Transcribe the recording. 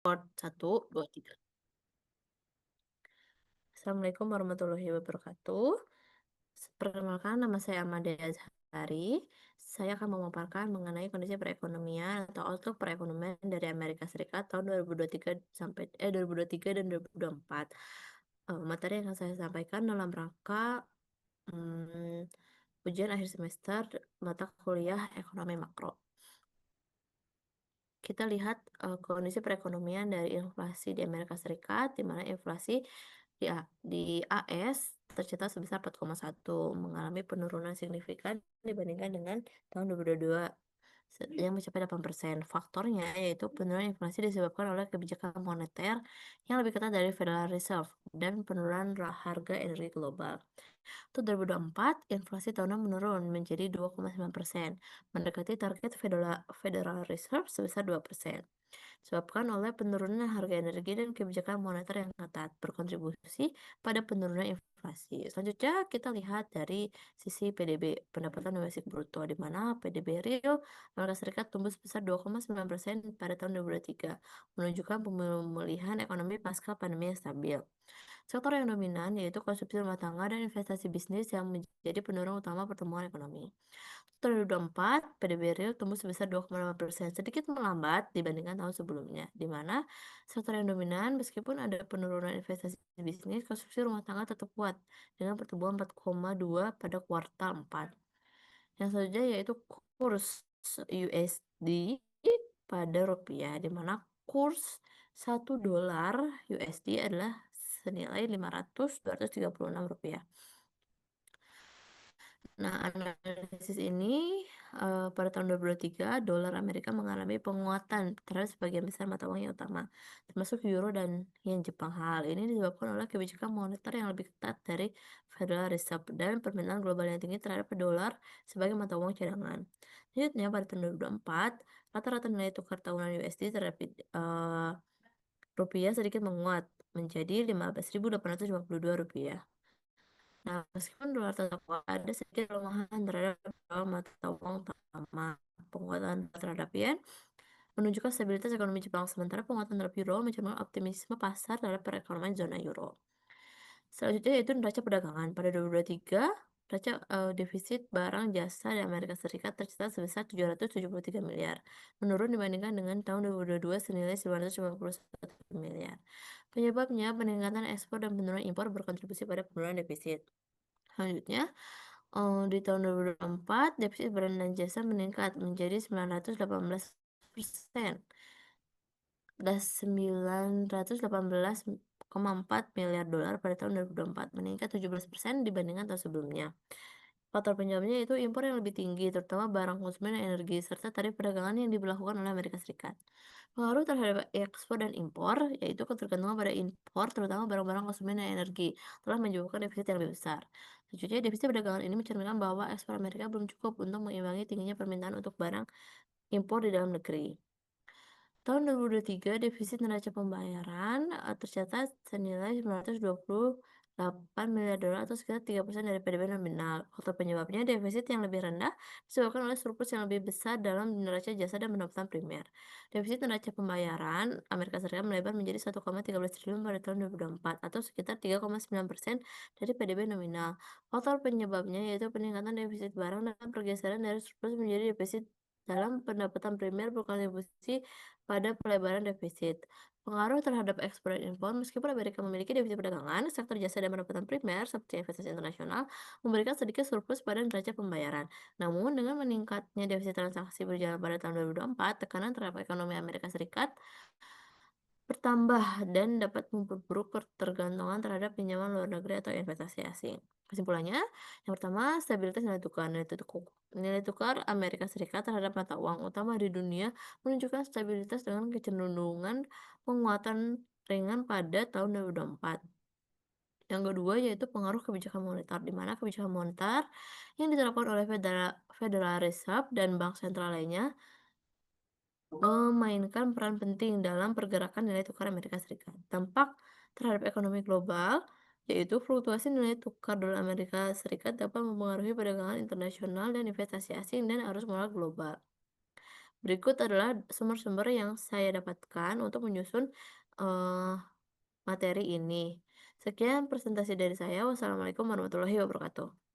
Part 1, 2, 3. Assalamualaikum warahmatullahi wabarakatuh. Perkenalkan, nama saya Amadea Azhari. Saya akan memaparkan mengenai kondisi perekonomian atau outlook perekonomian dari Amerika Serikat tahun 2023 2023 dan 2024. Materi yang akan saya sampaikan dalam rangka ujian akhir semester mata kuliah ekonomi makro. Kita lihat kondisi perekonomian dari inflasi di Amerika Serikat, di mana inflasi di AS tercatat sebesar 4,1, mengalami penurunan signifikan dibandingkan dengan tahun 2022 yang mencapai 8%. Faktornya yaitu penurunan inflasi disebabkan oleh kebijakan moneter yang lebih ketat dari Federal Reserve dan penurunan harga energi global. Untuk 2024, inflasi tahunan menurun menjadi 2,9%, mendekati target Federal Reserve sebesar 2%. Disebabkan oleh penurunan harga energi dan kebijakan moneter yang ketat berkontribusi pada penurunan inflasi. Selanjutnya kita lihat dari sisi PDB, pendapatan domestik bruto, di mana PDB real Amerika Serikat tumbuh sebesar 2,9% pada tahun 2023, menunjukkan pemulihan ekonomi pasca pandemi yang stabil. Sektor yang dominan yaitu konsumsi rumah tangga dan investasi bisnis yang menjadi pendorong utama pertumbuhan ekonomi. Tahun 2024, PDB real tumbuh sebesar 2,8%, sedikit melambat dibandingkan tahun sebelumnya, di mana sektor yang dominan meskipun ada penurunan investasi bisnis, konsumsi rumah tangga tetap kuat dengan pertumbuhan 4,2 pada kuartal 4. Yang selanjutnya yaitu kurs USD pada rupiah, di mana kurs 1 dolar USD adalah senilai 236 rupiah. Nah, analisis ini pada tahun 2023 dolar Amerika mengalami penguatan terhadap sebagian besar mata uang yang utama, termasuk euro dan yen Jepang. Hal ini disebabkan oleh kebijakan moneter yang lebih ketat dari Federal Reserve dan permintaan global yang tinggi terhadap dolar sebagai mata uang cadangan. Selanjutnya, pada tahun 2024, rata-rata nilai tukar tahunan USD terhadap rupiah sedikit menguat menjadi 15.852 rupiah. Nah, meskipun dolar tetap kuat, ada sedikit pelemahan terhadap beberapa mata uang utama. Penguatan terhadap yen menunjukkan stabilitas ekonomi Jepang, sementara penguatan terhadap euro mencerminkan optimisme pasar terhadap perekonomian zona euro. Selanjutnya yaitu neraca perdagangan. Pada 2023, neraca defisit barang jasa di Amerika Serikat tercatat sebesar 773 miliar, menurun dibandingkan dengan tahun 2022 senilai 951 miliar. Penyebabnya peningkatan ekspor dan penurunan impor berkontribusi pada penurunan defisit. Selanjutnya, di tahun 2024, defisit barang dan jasa meningkat menjadi 918% dan 918,4 miliar dolar pada tahun 2024, meningkat 17% dibandingkan tahun sebelumnya. Faktor penyebabnya itu impor yang lebih tinggi, terutama barang konsumen dan energi, serta tarif perdagangan yang diberlakukan oleh Amerika Serikat. Pengaruh terhadap ekspor dan impor, yaitu ketergantungan pada impor, terutama barang-barang konsumen dan energi, telah menyebabkan defisit yang lebih besar. Sejujurnya, defisit perdagangan ini mencerminkan bahwa ekspor Amerika belum cukup untuk mengimbangi tingginya permintaan untuk barang impor di dalam negeri. Tahun 2023, defisit neraca pembayaran tercatat senilai 928 miliar dolar atau sekitar 3% dari PDB nominal. Faktor penyebabnya defisit yang lebih rendah disebabkan oleh surplus yang lebih besar dalam neraca jasa dan pendapatan primer. Defisit neraca pembayaran Amerika Serikat melebar menjadi 1,13 triliun pada tahun 2024 atau sekitar 3,9% dari PDB nominal. Faktor penyebabnya yaitu peningkatan defisit barang dan pergeseran dari surplus menjadi defisit dalam pendapatan primer berkontribusi pada pelebaran defisit. Pengaruh terhadap ekspor dan impor, meskipun Amerika memiliki defisit perdagangan, sektor jasa dan pendapatan primer seperti investasi internasional memberikan sedikit surplus pada neraca pembayaran. Namun, dengan meningkatnya defisit transaksi berjalan pada tahun 2024, tekanan terhadap ekonomi Amerika Serikat bertambah dan dapat memperburuk ketergantungan terhadap pinjaman luar negeri atau investasi asing. Kesimpulannya, yang pertama, stabilitas nilai tukar. Nilai tukar Amerika Serikat terhadap mata uang utama di dunia menunjukkan stabilitas dengan kecenderungan penguatan ringan pada tahun 2024. Yang kedua yaitu pengaruh kebijakan moneter, di mana kebijakan moneter yang diterapkan oleh Federal Reserve dan bank sentral lainnya memainkan peran penting dalam pergerakan nilai tukar Amerika Serikat. Dampak terhadap ekonomi global, yaitu fluktuasi nilai tukar dolar Amerika Serikat dapat mempengaruhi perdagangan internasional dan investasi asing dan arus modal global. Berikut adalah sumber-sumber yang saya dapatkan untuk menyusun, eee, materi ini. Sekian presentasi dari saya. Wassalamualaikum warahmatullahi wabarakatuh.